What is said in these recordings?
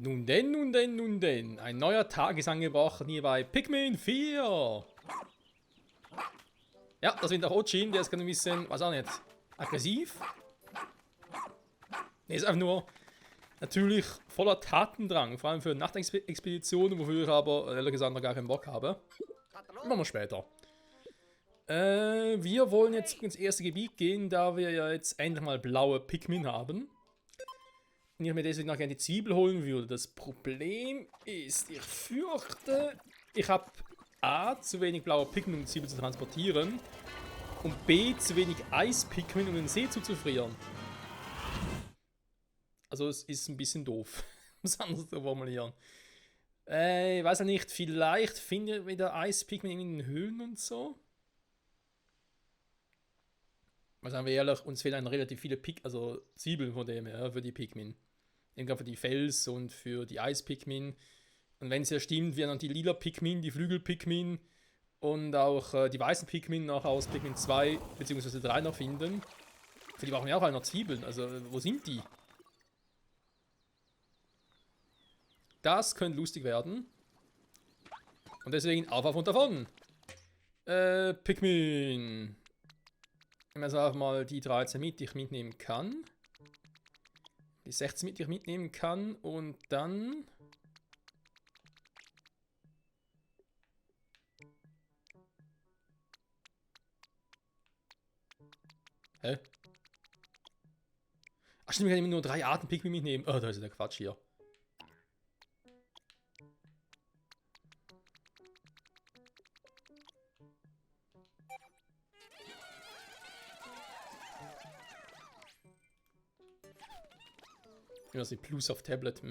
Nun denn, nun denn, nun denn. Ein neuer Tag ist angebrochen hier bei Pikmin 4. Ja, das sind der Ochin, der ist gerade ein bisschen, was auch nicht, aggressiv. Ne, ist einfach nur natürlich voller Tatendrang, vor allem für Nachtexpeditionen, wofür ich aber ehrlich gesagt noch gar keinen Bock habe. Machen wir später. Wir wollen jetzt ins erste Gebiet gehen, da wir ja jetzt endlich mal blaue Pikmin haben. Und ich mir deswegen noch gerne die Zwiebel holen würde. Das Problem ist, ich fürchte, ich habe A, zu wenig blaue Pikmin, um die Zwiebel zu transportieren. Und B, zu wenig Eispikmin, um den See zuzufrieren. Also es ist ein bisschen doof, um es anders zu formulieren. Ich weiß ja nicht, vielleicht finde ich wieder Eispikmin in den Höhlen und so. Mal sagen wir ehrlich, uns fehlen relativ viele Zwiebeln von dem her für die Pikmin. Irgendwann für die Fels und für die Eispikmin. Und wenn es ja stimmt, wir dann die lila Pikmin, die Flügel-Pikmin und auch die weißen Pikmin noch aus Pikmin 2 bzw. 3 noch finden. Für die brauchen wir auch alle noch Zwiebeln. Also, wo sind die? Das könnte lustig werden. Und deswegen auf und davon. Pikmin. Ich nehme einfach mal die 13 mit, die ich mitnehmen kann. Die 16 mit, die ich mitnehmen kann. Und dann... Hä? Ach stimmt, ich kann immer nur 3 Arten Pikmin mitnehmen. Oh, da ist ja der Quatsch hier. Ja, das ist Plus auf Tablet.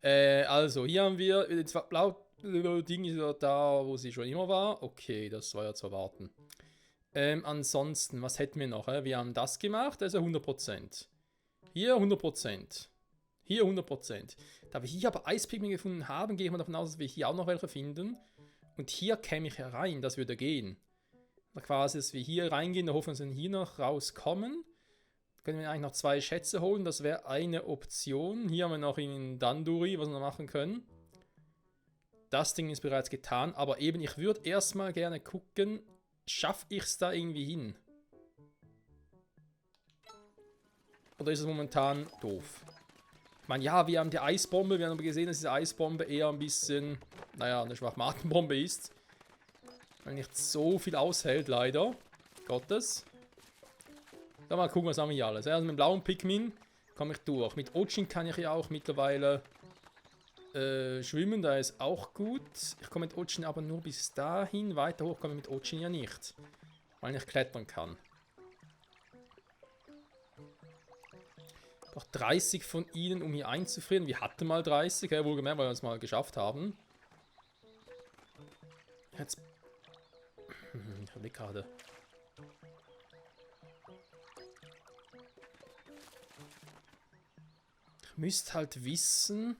Also, hier haben wir, das blau Ding ist ja da, wo sie schon immer war. Okay, das war ja zu erwarten. Ansonsten, was hätten wir noch? Wir haben das gemacht, also 100%. Hier 100%. Hier 100%. Da wir hier aber Eispigment gefunden haben, gehe ich mal davon aus, dass wir hier auch noch welche finden. Und hier käme ich herein, das würde gehen. Quasi, dass wir hier reingehen, da hoffen wir, dass wir hier noch rauskommen. Können wir eigentlich noch 2 Schätze holen, das wäre eine Option. Hier haben wir noch einen Danduri, was wir noch machen können. Das Ding ist bereits getan, aber eben, ich würde erstmal gerne gucken, schaffe ich es da irgendwie hin? Oder ist es momentan doof? Ich meine, ja, wir haben die Eisbombe, wir haben aber gesehen, dass diese Eisbombe eher ein bisschen, naja, eine Schwachmatenbombe ist. Weil nicht so viel aushält, leider. Gottes. Dann mal gucken, was haben wir hier alles. Also mit dem blauen Pikmin komme ich durch. Mit Ochin kann ich ja auch mittlerweile schwimmen, da ist auch gut. Ich komme mit Ochin aber nur bis dahin. Weiter hoch komme ich mit Ochin ja nicht. Weil ich klettern kann. Ich brauche 30 von ihnen, um hier einzufrieren. Wir hatten mal 30, ja, wohlgemerkt, weil wir es mal geschafft haben. Jetzt... Ich überlege gerade. Ich müsste halt wissen...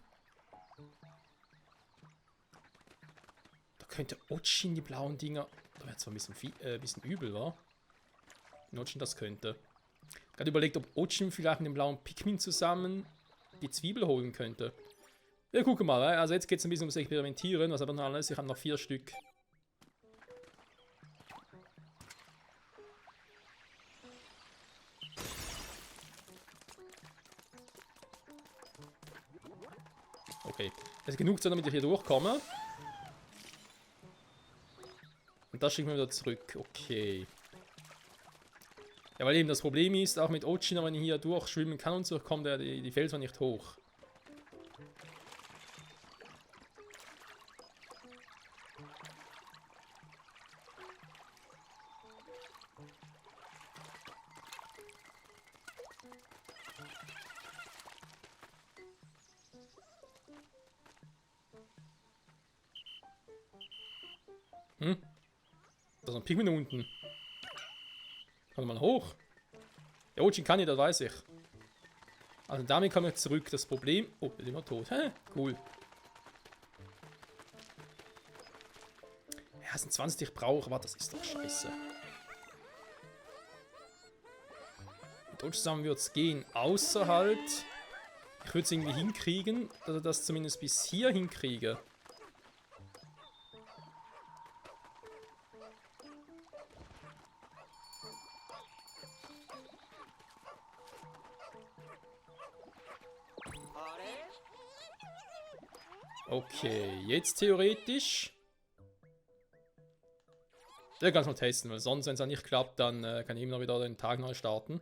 Da könnte Ochin die blauen Dinger... Da wäre zwar ein bisschen übel, wa? Wenn Ochin das könnte. Ich habe gerade überlegt, ob Ochin vielleicht mit dem blauen Pikmin zusammen die Zwiebel holen könnte. Wir gucken mal, also jetzt geht es ein bisschen ums Experimentieren, was aber noch alles. Ich habe noch 4 Stück. Okay, das ist genug Zeit, damit ich hier durchkomme. Und das schicken wir wieder zurück. Okay. Ja, weil eben das Problem ist, auch mit Ochin, wenn ich hier durchschwimmen kann und so, kommt die Felsen nicht hoch. Da ist ein Pikmin unten. Kann mal hoch. Ja, Ochin kann nicht, das weiß ich. Also damit komme ich zurück. Das Problem... Oh, ist immer tot. Hä? Cool. Ja, es sind 20, die ich brauche, aber das ist doch scheiße. Mit Ochin zusammen wird es gehen. Außer halt... Ich würde es irgendwie hinkriegen, dass ich das zumindest bis hier hinkriege. Okay, jetzt theoretisch. Der kann es mal testen, weil sonst, wenn es dann nicht klappt, dann kann ich immer wieder den Tag neu starten.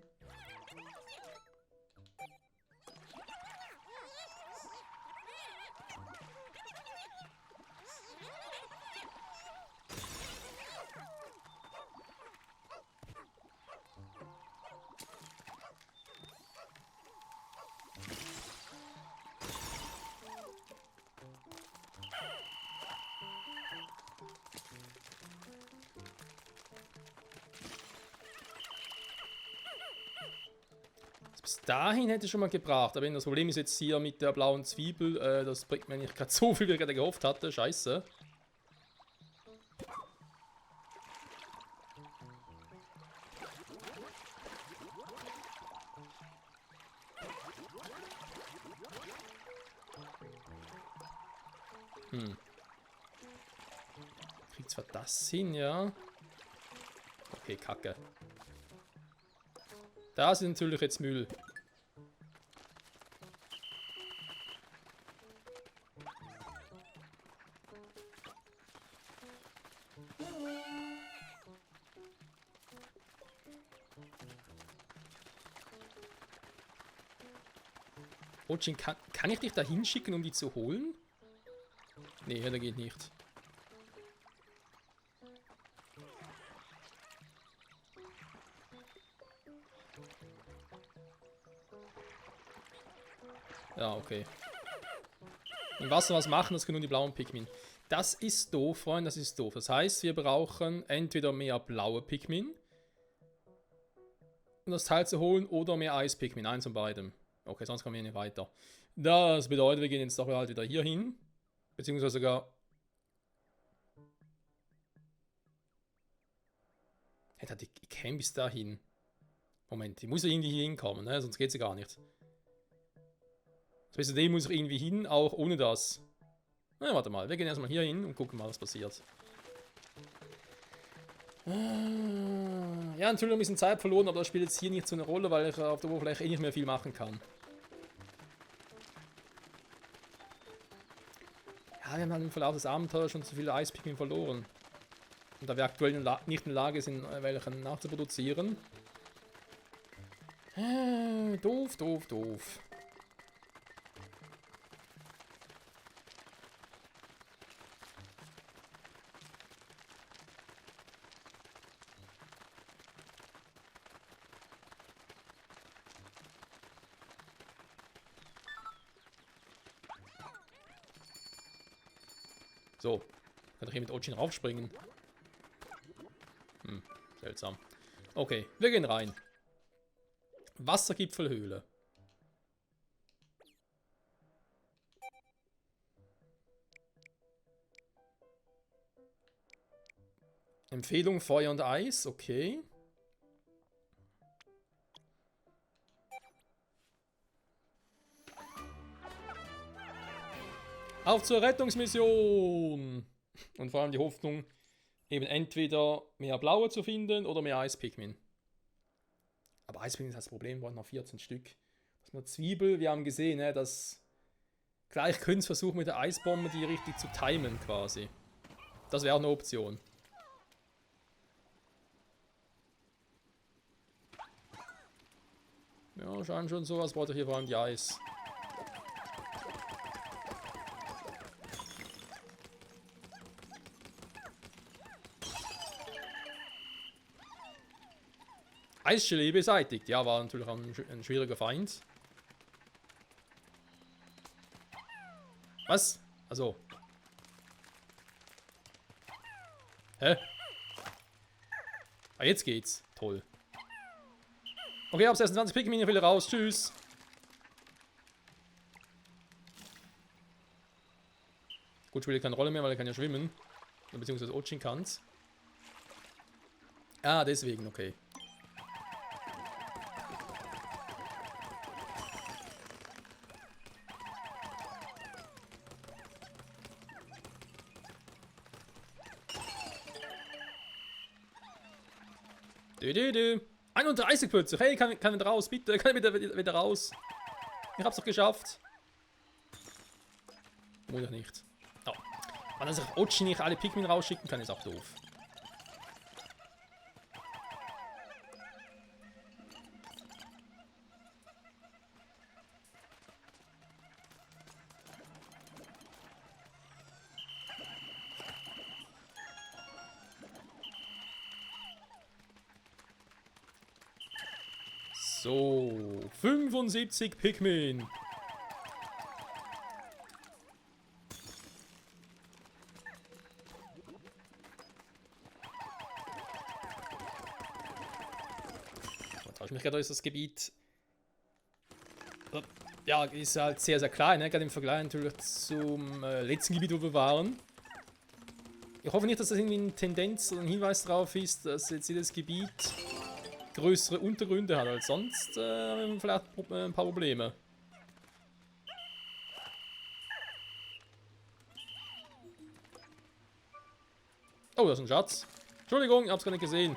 Bis dahin hätte ich schon mal gebracht, aber das Problem ist jetzt hier mit der blauen Zwiebel, das bringt mir nicht gerade so viel, wie ich gerade gehofft hatte. Scheiße. Kriegt zwar das hin, ja. Okay, Kacke. Das ist natürlich jetzt Müll. Ochin, kann ich dich da hinschicken, um die zu holen? Nee, das geht nicht. Ja, okay. Im Wasser was machen, das können nur die blauen Pikmin. Das ist doof, Freunde, das ist doof. Das heißt, wir brauchen entweder mehr blaue Pikmin, um das Teil zu holen, oder mehr Eis-Pikmin. Eins von beidem. Okay, sonst kommen wir nicht weiter. Das bedeutet, wir gehen jetzt doch halt wieder hier hin. Beziehungsweise sogar... Ich käme bis dahin. Moment, ich muss ja irgendwie hier hinkommen, ne? Sonst geht es ja gar nicht. Das heißt, muss ich irgendwie hin, auch ohne das. Na, warte mal, wir gehen erstmal hier hin und gucken mal, was passiert. Ja, natürlich ein bisschen Zeit verloren, aber das spielt jetzt hier nicht so eine Rolle, weil ich auf der Oberfläche eh nicht mehr viel machen kann. Ja, wir haben halt im Verlauf des Abenteuers schon zu viele Eispikmin verloren. Und da wir aktuell nicht in der Lage sind, welchen nachzuproduzieren. Doof, doof, doof. So, kann ich hier mit Ochin raufspringen? Seltsam. Okay, wir gehen rein. Wassergipfelhöhle. Empfehlung Feuer und Eis, okay. Auf zur Rettungsmission! Und vor allem die Hoffnung, eben entweder mehr blaue zu finden oder mehr Eispikmin. Aber Eispikmin ist das Problem, wir brauchen noch 14 Stück. Das ist eine Zwiebel, wir haben gesehen, ne, dass... Klar, ich könnte es versuchen mit der Eisbombe, die richtig zu timen quasi. Das wäre auch eine Option. Ja, scheint schon so, als braucht er hier vor allem die Eis. Eisgelee beseitigt. Ja, war natürlich ein schwieriger Feind. Was? Also. Hä? Ah, jetzt geht's. Toll. Okay, ab 26 Pikmin, ich will raus. Tschüss. Gut, spielt keine Rolle mehr, weil er kann ja schwimmen. Beziehungsweise Ochin kann's. Ah, deswegen, okay. Dü, dü, dü. 31 plötzlich. Hey, kann wieder raus, bitte. Kann ich wieder raus. Ich hab's doch geschafft. Muss ich nicht. Oh. Wenn er sich Ochi nicht alle Pikmin rausschicken kann, ist auch doof. So, 75 Pikmin. Ich mich gerade, ist das Gebiet. Ja, ist halt sehr, sehr klein, ne? Gerade im Vergleich natürlich zum letzten Gebiet, wo wir waren. Ich hoffe nicht, dass das irgendwie eine Tendenz oder ein Hinweis darauf ist, dass jetzt jedes Gebiet größere Untergründe hat, als sonst haben wir vielleicht ein paar Probleme. Oh, das ist ein Schatz. Entschuldigung, ich hab's gar nicht gesehen.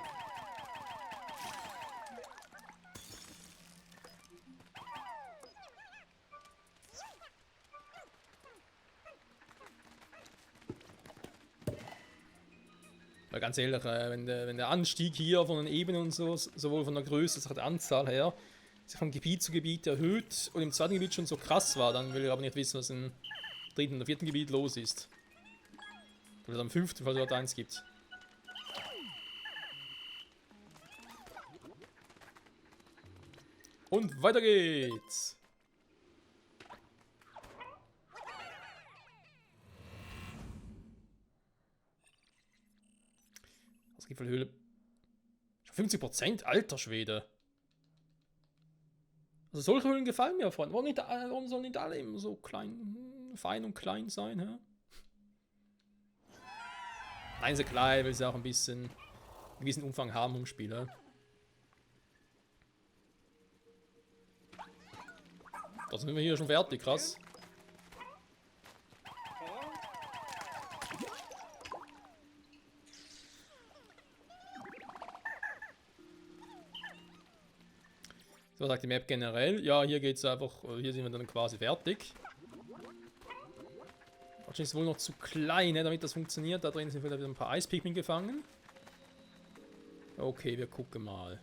Weil ganz ehrlich, wenn der Anstieg hier von den Ebenen und so, sowohl von der Größe als auch der Anzahl her, sich von Gebiet zu Gebiet erhöht und im zweiten Gebiet schon so krass war, dann will ich aber nicht wissen, was im dritten oder vierten Gebiet los ist. Oder am fünften, falls es dort eins gibt. Und weiter geht's! Was gibt für Höhle? 50%? Alter Schwede! Also solche Höhlen gefallen mir, Freunde. Warum sollen nicht alle immer so klein, fein und klein sein, hä? Nein, sehr klein, weil sie auch ein bisschen einen gewissen Umfang haben im Spiel, hä? Da sind wir hier schon fertig, krass. So sagt die Map generell. Ja, hier geht's einfach, hier sind wir dann quasi fertig. Wahrscheinlich ist es wohl noch zu klein, ne, damit das funktioniert. Da drin sind wieder ein paar Eispigmen gefangen. Okay, wir gucken mal.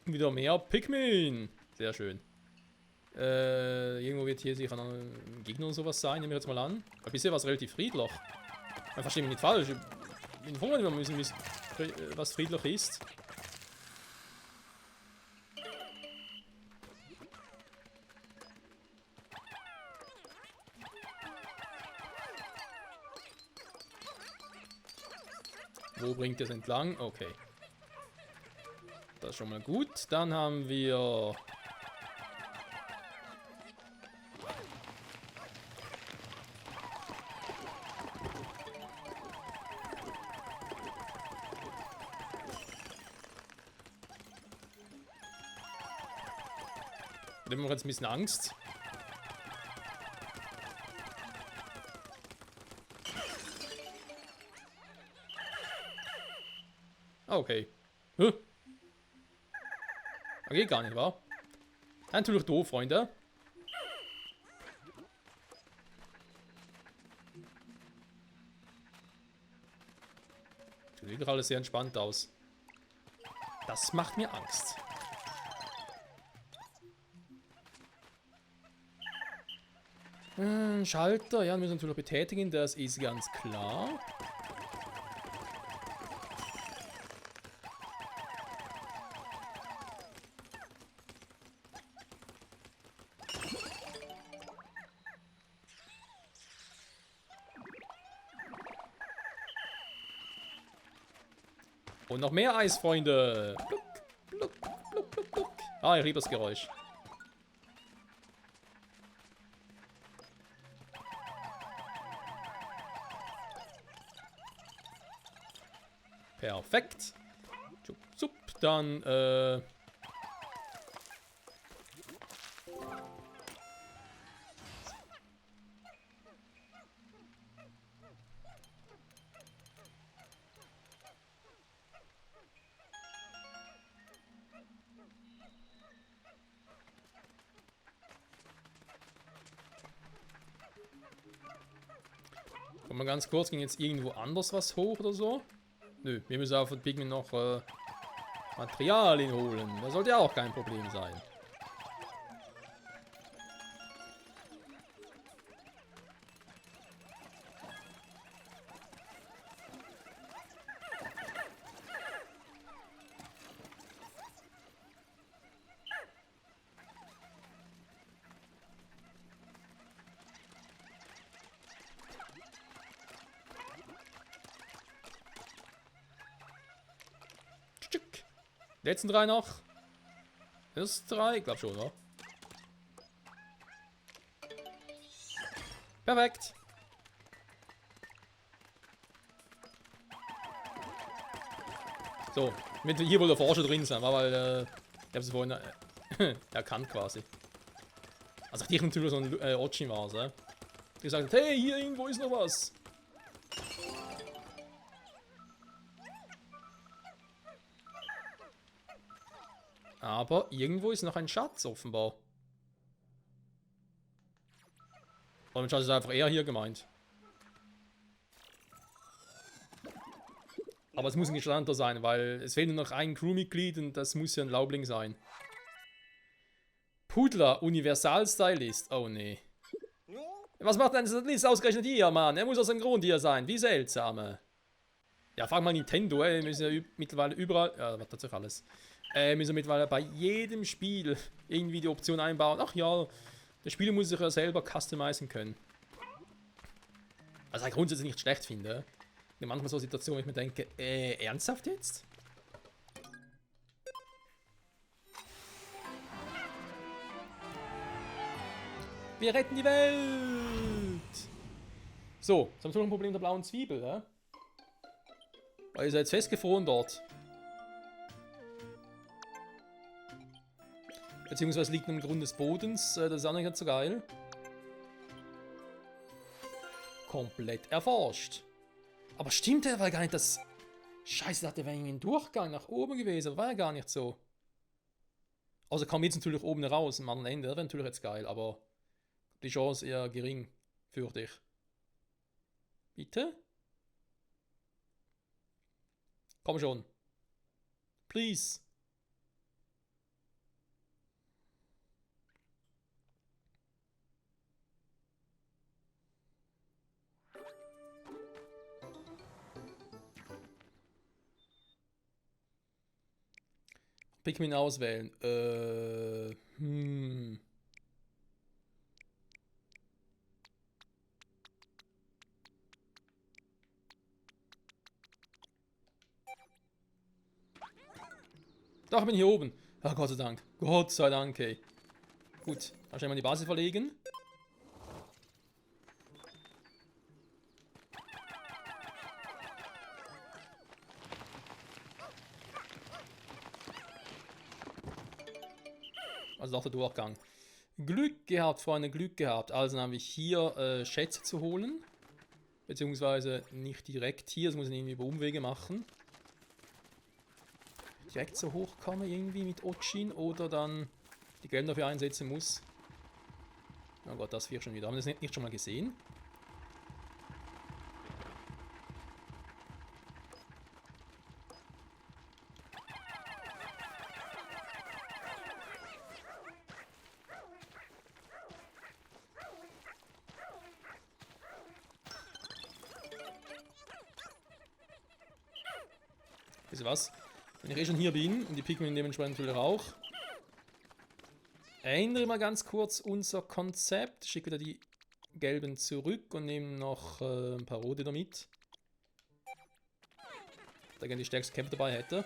Wieder mehr Pikmin. Sehr schön. Irgendwo wird hier sicher ein Gegner oder sowas sein, nehmen wir jetzt mal an. Aber bisher war es relativ friedlich. Ich verstehe mich nicht falsch. Ich bin froh, wenn wir müssen, was friedlich ist. Wo bringt es entlang? Okay. Das ist schon mal gut. Dann haben wir... Da haben wir jetzt ein bisschen Angst. Okay. Huh. Geht gar nicht, wa? Natürlich doof, Freunde. Sieht doch alles sehr entspannt aus. Das macht mir Angst. Schalter, ja, müssen wir natürlich betätigen, das ist ganz klar. Und noch mehr Eis, Freunde. Pluck, pluck, pluck, pluck, pluck. Ah, ich liebe das Geräusch. Perfekt. Zup, zup. Dann, mal ganz kurz, ging jetzt irgendwo anders was hoch oder so? Nö, wir müssen auf den Pigment noch Materialien holen. Das sollte ja auch kein Problem sein. Letzten 3 noch. Das 3, ich glaube schon, oder? Perfekt. So, mit hier wohl der Forscher drin sein, war weil ich habe es vorhin erkannt quasi. Also ich natürlich so ein Ochin war es, die gesagt hat, hey, hier irgendwo ist noch was. Aber irgendwo ist noch ein Schatz offenbar. Und ein Schatz ist einfach eher hier gemeint. Aber es muss ein Gestandener sein, weil es fehlt nur noch ein Crewmitglied und das muss ja ein Laubling sein. Pudler, Universal-Stylist. Oh nee. Was macht denn das List ausgerechnet hier, Mann? Er muss aus dem Grund hier sein. Wie seltsam. Ja, frag mal Nintendo, ey. Wir müssen ja mittlerweile überall. Ja, was tatsächlich alles. Müssen wir mittlerweile bei jedem Spiel irgendwie die Option einbauen. Ach ja, der Spieler muss sich ja selber customizen können. Was ich grundsätzlich nicht schlecht finde. In manchmal so Situationen, wo ich mir denke, ernsthaft jetzt? Wir retten die Welt! So, jetzt haben wir noch ein Problem mit der blauen Zwiebel, ne? Weil ihr seid festgefroren dort. Beziehungsweise liegt im Grund des Bodens, das ist auch nicht ganz so geil. Komplett erforscht. Aber stimmt der, war gar nicht das... Scheiße, da hat der irgendwie einen Durchgang nach oben gewesen, das war ja gar nicht so. Also kam jetzt natürlich oben raus, am anderen Ende, das wäre natürlich jetzt geil, aber die Chance eher gering, fürchte ich. Bitte? Komm schon. Please. Pikmin auswählen. Doch, ich bin hier oben. Ach, Gott sei Dank. Gott sei Dank, ey. Gut, dann schnell mal die Basis verlegen. Also auch der Durchgang. Glück gehabt, Freunde, Glück gehabt. Also dann habe ich hier Schätze zu holen. Beziehungsweise nicht direkt hier, das muss ich irgendwie über Umwege machen. Direkt so hochkomme irgendwie mit Ochin oder dann die Gelben dafür einsetzen muss. Oh Gott, das wir schon wieder. Haben wir das nicht schon mal gesehen? Wisst ihr was? Wenn ich schon hier bin und die Pikmin dementsprechend natürlich auch, ändere mal ganz kurz unser Konzept. Schicke wieder die gelben zurück und nehme noch ein paar rote damit. Da ich gerne die stärksten Kämpfer dabei hätte.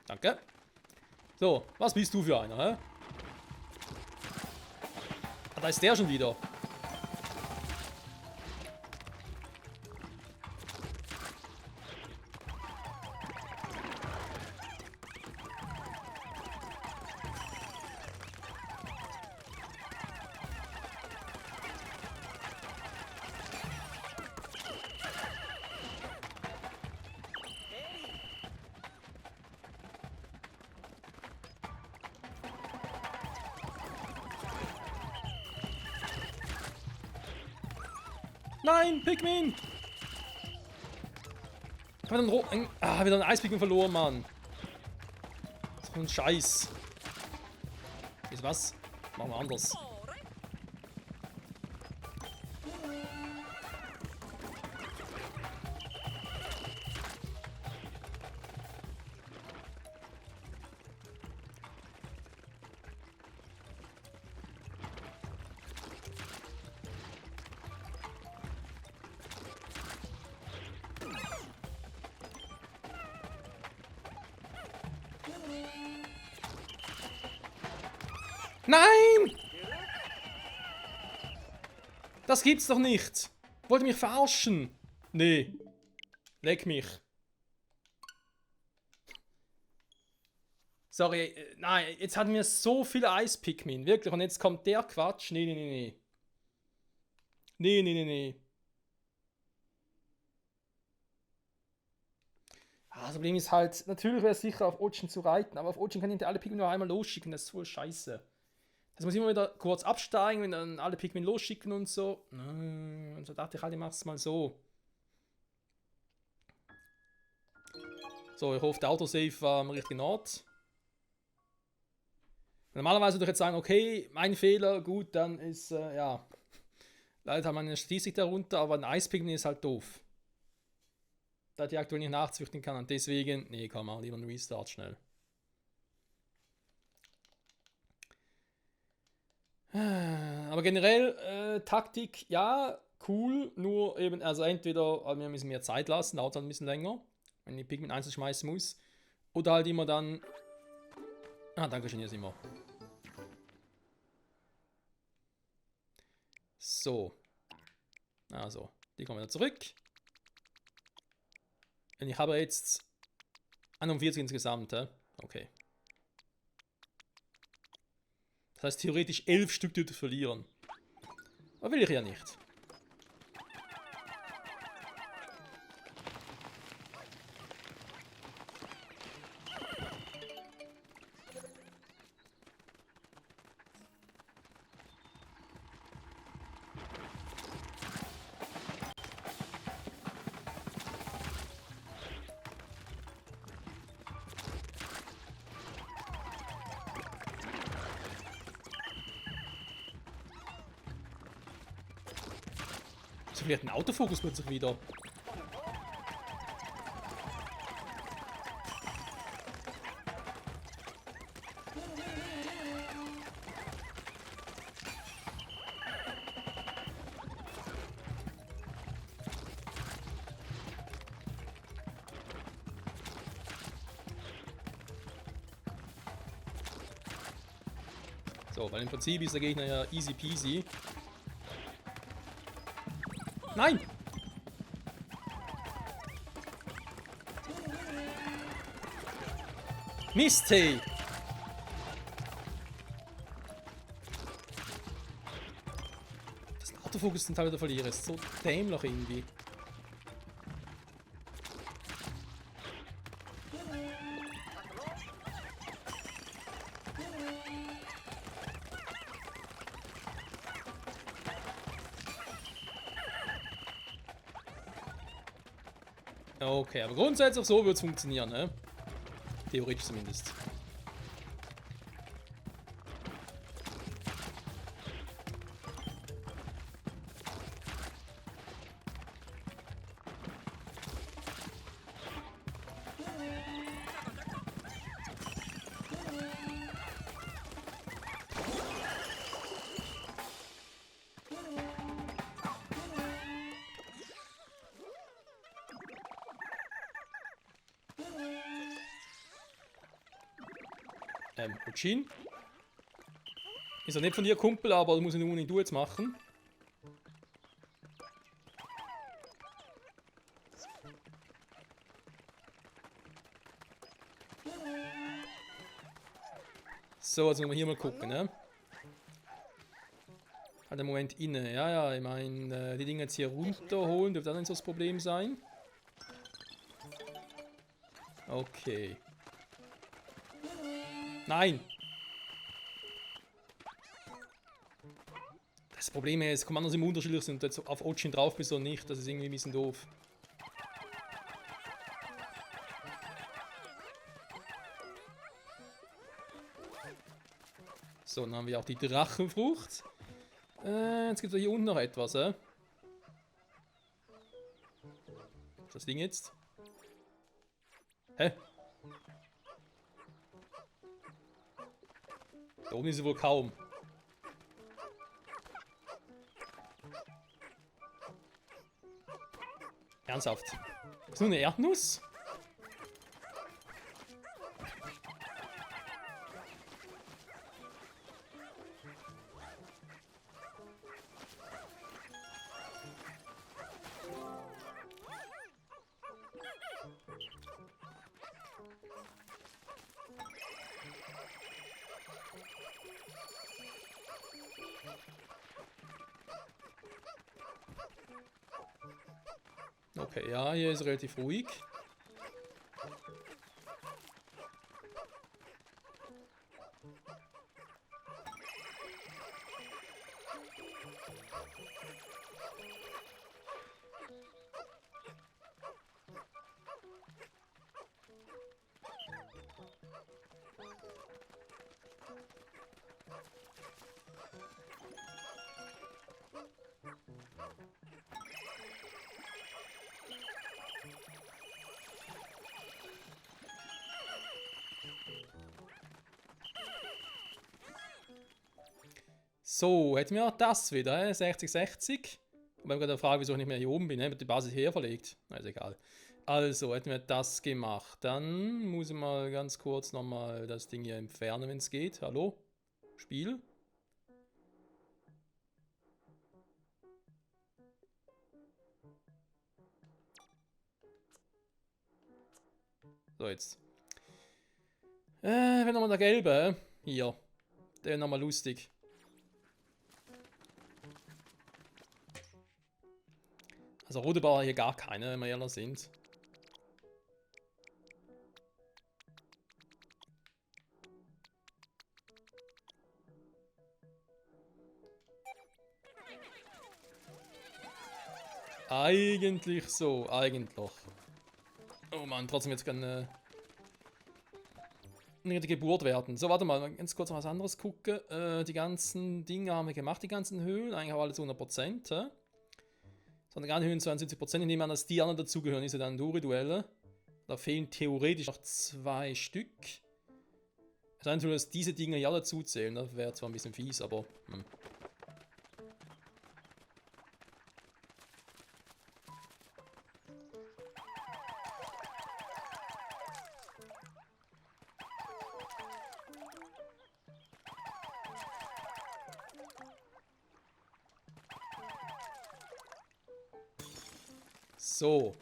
Danke. So, was bist du für einer, hä? Ah, da ist der schon wieder. Nein, Pikmin! Wieder ein Eispikmin verloren, Mann. So ein Scheiß. Ist was? Machen wir anders. Nein! Das gibt's doch nicht. Wollt ihr mich verarschen? Nee. Leck mich. Sorry, nein, jetzt hatten wir so viele Eis-Pikmin, wirklich. Und jetzt kommt der Quatsch. Nee, nee, nee, nee. Nee, nee, nee, nee. Das Problem ist halt, natürlich wäre es sicher auf Ocean zu reiten, aber auf Ocean kann ich alle Pikmin nur einmal losschicken, das ist voll scheiße. Das muss ich immer wieder kurz absteigen, wenn dann alle Pikmin losschicken und so. Und so dachte ich halt, ich mach's mal so. So, ich hoffe, der Autosave war am richtigen Ort. Normalerweise würde ich jetzt sagen, okay, mein Fehler, gut, dann ist, ja. Leider hat meine Statistik darunter, aber ein Eispikmin ist halt doof. Da ich aktuell nicht nachzüchten kann und deswegen, nee, komm mal, lieber einen Restart schnell. Aber generell, Taktik, ja, cool, nur eben, also entweder wir müssen mehr Zeit lassen, dauert halt ein bisschen länger, wenn ich Pikmin einzeln schmeißen muss. Oder halt immer dann. Danke schön, hier sind wir. So. Also, die kommen wieder zurück. Und ich habe jetzt 41 insgesamt, okay. Das heißt theoretisch 11 Stück dürfte verlieren. Aber will ich ja nicht. So vielleicht ein Autofokus plötzlich wieder. So, weil im Prinzip ist der Gegner ja easy peasy. Nein! Mist, hey! Das Autofokus den Teil wieder verliere, ist so dämlich irgendwie. Okay, aber grundsätzlich so wird es funktionieren, ne? Theoretisch zumindest. Ochin? Ist ja nicht von dir, Kumpel, aber das muss ich nur nicht du jetzt machen. So, jetzt müssen wir hier mal gucken, ne? Halt einen Moment inne. Ja, ja, ich meine, die Dinge jetzt hier runterholen, dürfte auch nicht so das Problem sein. Okay. Nein! Das Das Problem ist, Kommandos immer unterschiedlich sind und jetzt auf Ochin drauf bist oder nicht, das ist irgendwie ein bisschen doof. So, dann haben wir auch die Drachenfrucht. Jetzt gibt es hier unten noch etwas, Das Ding jetzt? Hä? Da oben ist sie wohl kaum. Ernsthaft? Ist nur eine Erdnuss? Okay, ja, hier ist relativ ruhig. So, hätten wir auch das wieder, 60-60. Und wenn wir gerade fragen, wieso ich nicht mehr hier oben bin, wird die Basis hier verlegt. Na, ist egal. Also, hätten wir das gemacht. Dann muss ich mal ganz kurz nochmal das Ding hier entfernen, wenn es geht. Hallo? Spiel? So, jetzt. Wenn nochmal der gelbe. Hier. Der ist nochmal lustig. Also rote Bar hier gar keine, wenn wir ehrlich sind. Eigentlich so, eigentlich. Oh Mann, trotzdem jetzt keine Geburt werden. So, warte mal, ganz kurz noch was anderes gucken. Die ganzen Dinge haben wir gemacht, die ganzen Höhlen. Eigentlich auch alles 100%. Sondern gerade Höhen 72%. Ich nehme an, dass die anderen dazugehören, ist ja dann Duri-Duelle. Da fehlen theoretisch noch 2 Stück. Es scheint so, dass diese Dinge ja dazu zählen. Das wäre zwar ein bisschen fies, aber. So.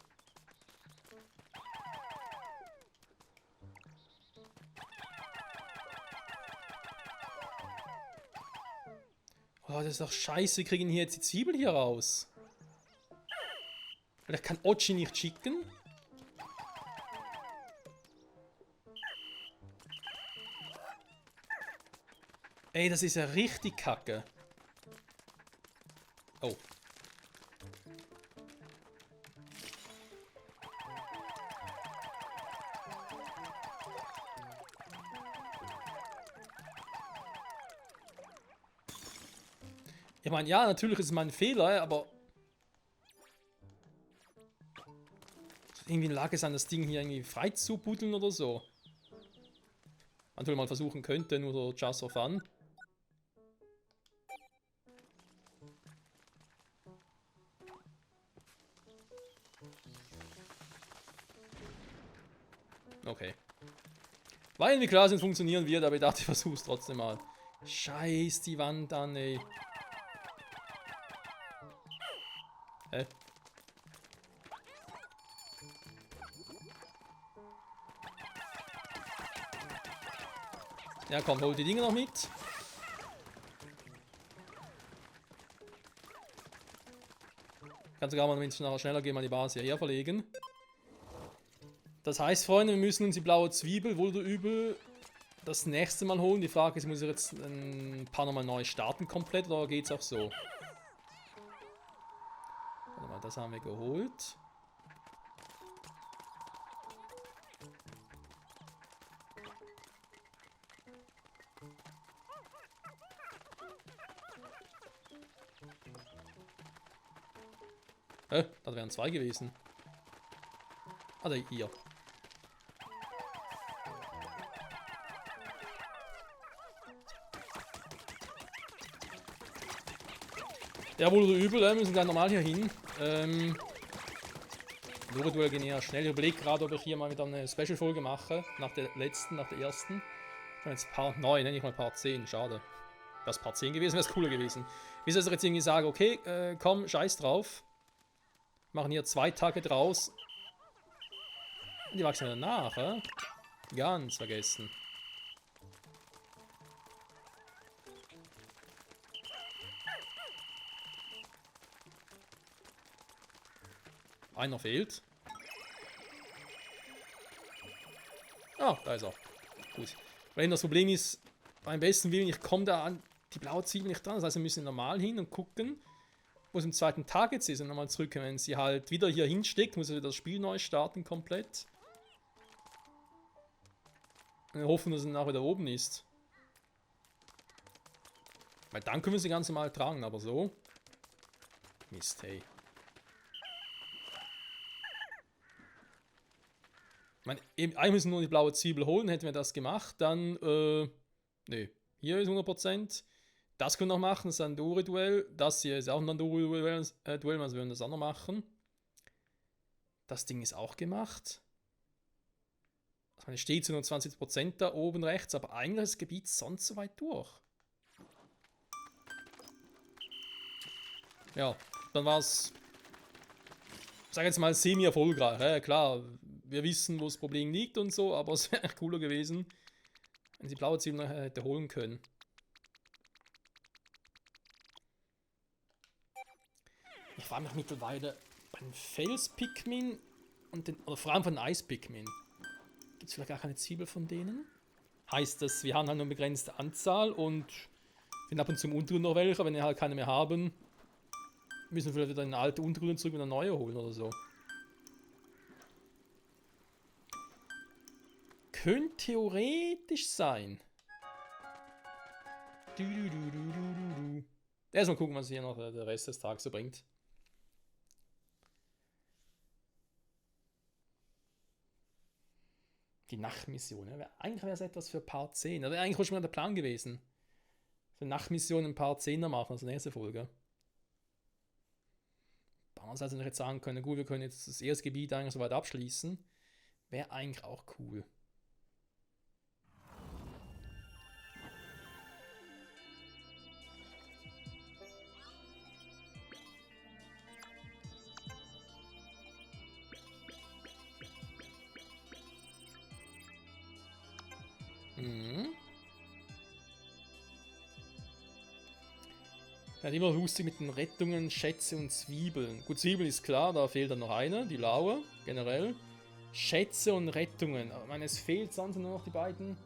Oh, das ist doch scheiße. Wir kriegen hier jetzt die Zwiebel hier raus. Vielleicht kann Ochi nicht schicken. Ey, das ist ja richtig kacke. Oh. Ich meine, ja, natürlich ist es mein Fehler, aber irgendwie in der Lage sein, das Ding hier irgendwie frei zu buddeln oder so. Natürlich mal versuchen könnte, nur so just for fun. Okay. Weil irgendwie klar sind, funktionieren wird, aber ich dachte, ich versuch's trotzdem mal. Scheiß die Wand an, ey. Hä? Ja, komm, hol die Dinge noch mit. Kann sogar mal, wenn es nachher schneller geht, mal die Basis hierher verlegen. Das heißt, Freunde, wir müssen uns die blaue Zwiebel wohl oder übel das nächste Mal holen. Die Frage ist, muss ich jetzt ein paar nochmal neu starten komplett oder geht's auch so? das haben wir geholt. Das wären 2 gewesen. Also hier. Ja, wohl oder übel, wir müssen gleich normal hier hin. Lore-Duell gehen ja schnell. Ich überlege gerade, ob ich hier mal wieder eine Special-Folge mache. Nach der letzten, nach der ersten. Schon jetzt Part 9, nicht mal Part 10. Schade. Wäre es Part 10 gewesen, wäre es cooler gewesen. Wie soll ich jetzt irgendwie sagen, okay, komm, scheiß drauf. Machen hier 2 Tage draus. Und die wachsen danach, Ganz vergessen. Einer fehlt. Ah, da ist er. Gut. Weil das Problem ist, beim besten Willen, ich komme da an die blaue Zwiebel nicht dran. Das heißt, wir müssen normal hin und gucken, wo es im zweiten Tag jetzt ist und nochmal zurück. Wenn sie halt wieder hier hinsteckt, muss sie das Spiel neu starten komplett. Und wir hoffen, dass es nachher wieder oben ist. Weil dann können wir sie ganz normal tragen, aber so. Mist, hey. Ich meine, eigentlich müssen wir nur die blaue Zwiebel holen. Hätten wir das gemacht, dann, ne. Hier ist 100%. Das können wir noch machen, das ist ein Dore-Duell. Das hier ist auch ein Dore-Duell, also wir würden das auch noch machen. Das Ding ist auch gemacht. Also es steht zu nur 20% da oben rechts, aber eigentlich ist das Gebiet sonst so weit durch. Ja, dann war es, sag jetzt mal, semi-erfolgreich. Klar, wir wissen, wo das Problem liegt und so, aber es wäre echt cooler gewesen, wenn sie die blaue Zwiebel nachher hätte holen können. Ich frage mich mittlerweile beim Fels-Pikmin und den, oder vor allem von den Eis-Pikmin. Gibt es vielleicht gar keine Zwiebel von denen? Heißt das, wir haben halt nur eine begrenzte Anzahl und finden ab und zu im Untergrund noch welche. Wenn wir halt keine mehr haben, müssen wir vielleicht wieder eine alte Untergrund zurück und eine neue holen oder so. Könnte theoretisch sein. Erstmal gucken, was hier noch der Rest des Tages so bringt. Die Nachtmission. Ja, eigentlich wäre es etwas für Part 10. Das wäre eigentlich schon mal der Plan gewesen. Für Nachtmission in Part 10 machen, also nächste Folge. Andererseits hätte ich jetzt sagen können, gut, wir können jetzt das erste Gebiet eigentlich soweit abschließen. Wäre eigentlich auch cool. Ja, immer lustig mit den Rettungen, Schätze und Zwiebeln. Gut, Zwiebeln ist klar, da fehlt dann noch eine, die blaue, generell. Schätze und Rettungen. Ich meine, es fehlt sonst nur noch die beiden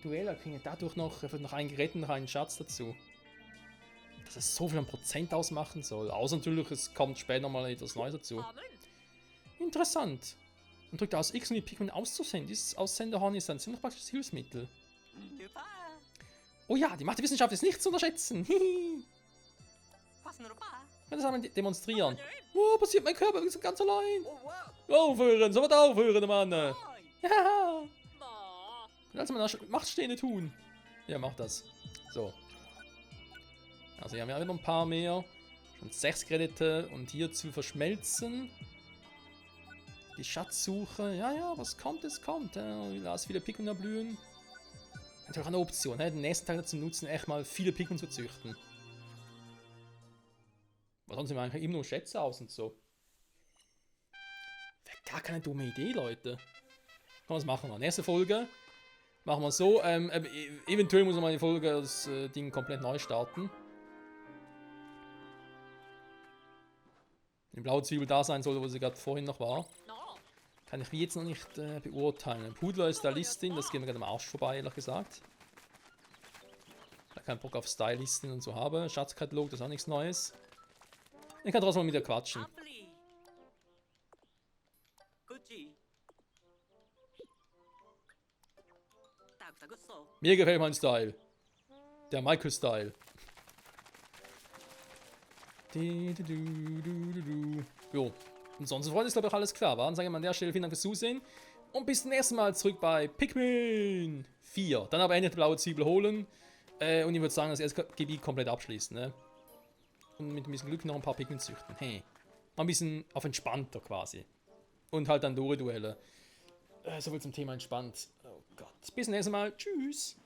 Duelle. Kriegen dadurch noch einen geretteten, noch einen Schatz dazu. Dass es so viel an Prozent ausmachen soll. Außer natürlich, es kommt später nochmal etwas Neues dazu. Interessant. Man drückt aus X, um die Pikmin auszusenden. Dieses Aussenderhorn ist ein ziemlich praktisches Hilfsmittel. Oh ja, die Macht der Wissenschaft ist nicht zu unterschätzen. Hihi. Das haben wir demonstrieren. Oh, passiert mein Körper, wir sind ganz allein. Aufhören, sofort aufhören, Mann. Ja. Lass mal das Machtstehende tun. Ja, mach das. So. Also, hier haben wir noch ein paar mehr. Schon 6 Kredite und hier zu verschmelzen. Die Schatzsuche. Ja, ja, was kommt, es kommt. Lass viele Pikmin erblühen. Natürlich eine Option, den nächsten Tag dazu nutzen, echt mal viele Pikmin zu züchten. Weil sonst sind wir eigentlich immer nur Schätze aus und so. Wäre gar keine dumme Idee, Leute. Komm, was machen wir? Nächste Folge machen wir so. Eventuell muss man mal die Folge, das Ding komplett neu starten. Die blaue Zwiebel da sein soll, wo sie gerade vorhin noch war. Kann ich jetzt noch nicht beurteilen. Pudler ist Stylistin, das geht mir gerade am Arsch vorbei, ehrlich gesagt. Da keinen Bock auf Stylistin und so habe. Schatzkatalog, das ist auch nichts Neues. Ich kann trotzdem mal mit ihr quatschen. Mir gefällt mein Style. Der Michael-Style. Jo. Und sonst, Freunde, ist glaube ich alles klar, war? Dann sage ich mal an der Stelle vielen Dank fürs Zusehen. Und bis zum nächsten Mal zurück bei Pikmin 4. Dann aber endlich die blaue Zwiebel holen. Und ich würde sagen, das erste Gebiet komplett abschließen, ne? Und mit ein bisschen Glück noch ein paar Pikmin züchten. Hey. Mal ein bisschen auf entspannter quasi. Und halt dann Dore-Duelle. So viel zum Thema entspannt. Oh Gott. Bis zum nächsten Mal. Tschüss.